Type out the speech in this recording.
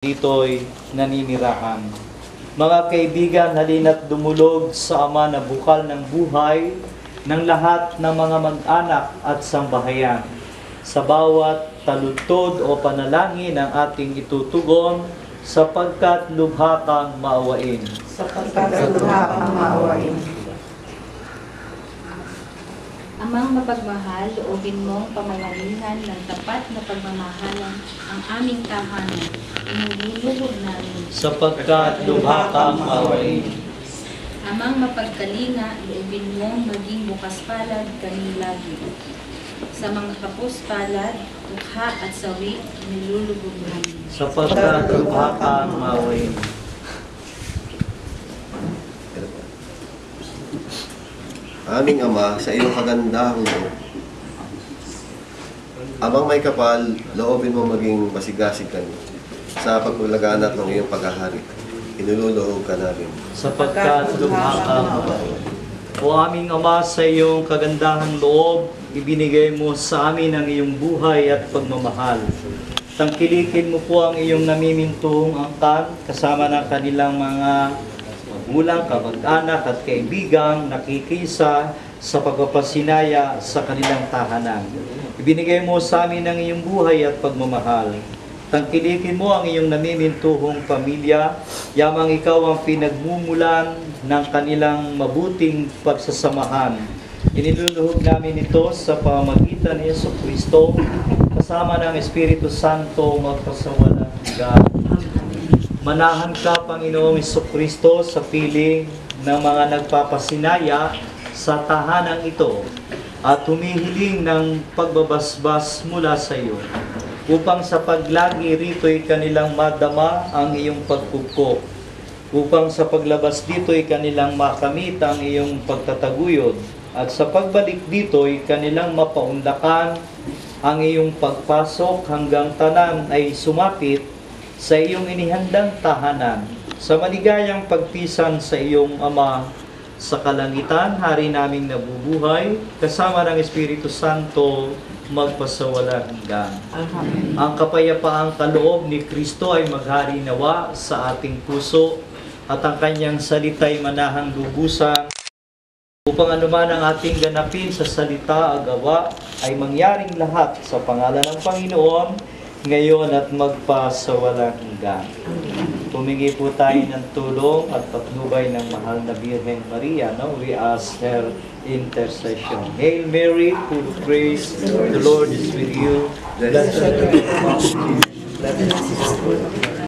dito'y naninirahan. Mga kaibigan, halina't dumulog sa Ama na bukal ng buhay ng lahat ng mga mag-anak at sambahayan. Sa bawat taludtod o panalangin ang ating itutugon sapagkat lubha kang maawain. Sapagkat lubha kang maawain. Amang mapagmahal, loobin mong pamamalingan ng tapat na pagmamahalan ang aming tahanan. Inululubog namin. Sapagkat lubha kang maawain. Amang mapagkalinga, loobin mong maging bukas palad kami lagi. Sa mga kapos palad, tukha at sawi, nilulubog namin. Sapagkat lubha kang maawain. Aming Ama, sa iyong kagandahang loob. Amang may kapal, loobin mo maging masigasig kami sa pagpaglaganap ng iyong paghahari. Inululuhog ka namin. Sapagkat lubha kang maawain. O aming Ama, sa iyong kagandahang loob, ibinigay mo sa amin ang iyong buhay at pagmamahal. Tangkilikin mo po ang iyong namimintuhong angkan kasama ng kanilang mga magulang, kamag-anak at kaibigang nakikisa sa pagpapasinaya sa kanilang tahanan. Ibinigay mo sa amin ang iyong buhay at pagmamahal. Tangkilikin mo ang iyong namimintuhong pamilya, yamang ikaw ang pinagmumulan ng kanilang mabuting pagsasamahan. Iniluluhog namin ito sa pamamagitan ni Jesucristo, kasama ng Espiritu Santo magpasawalang hanggan. Manahan ka, Panginoong Jesucristo, sa piling ng mga nagpapasinaya sa tahanang ito at humihiling ng pagbabasbas mula sa iyo, upang sa paglagi rito'y kanilang madama ang iyong pagpupok, upang sa paglabas dito'y kanilang makamit ang iyong pagtataguyod, at sa pagbalik dito'y kanilang mapaunlakan ang iyong pagpasok hanggang tanan ay sumapit sa iyong inihandang tahanan, sa maligayang pagpisan sa iyong Ama sa kalangitan, Hari naming nabubuhay, kasama ng Espiritu Santo, magpasawalang hanggan. Ang kapayapaang kaloob ni Kristo ay maghari nawa sa ating puso, at ang kanyang salita'y manahang lubusan, upang anuman ang ating ganapin sa salita at gawa ay mangyaring lahat sa pangalan ng Panginoon, ngayon at magpasawalang hanggan. Humingi po tayo ng tulong at patnubay ng mahal na Birheng Maria. We ask her intercession. Hail Mary, full of grace, the Lord is with you. Blessed are you among women, blessed is the fruit of your womb.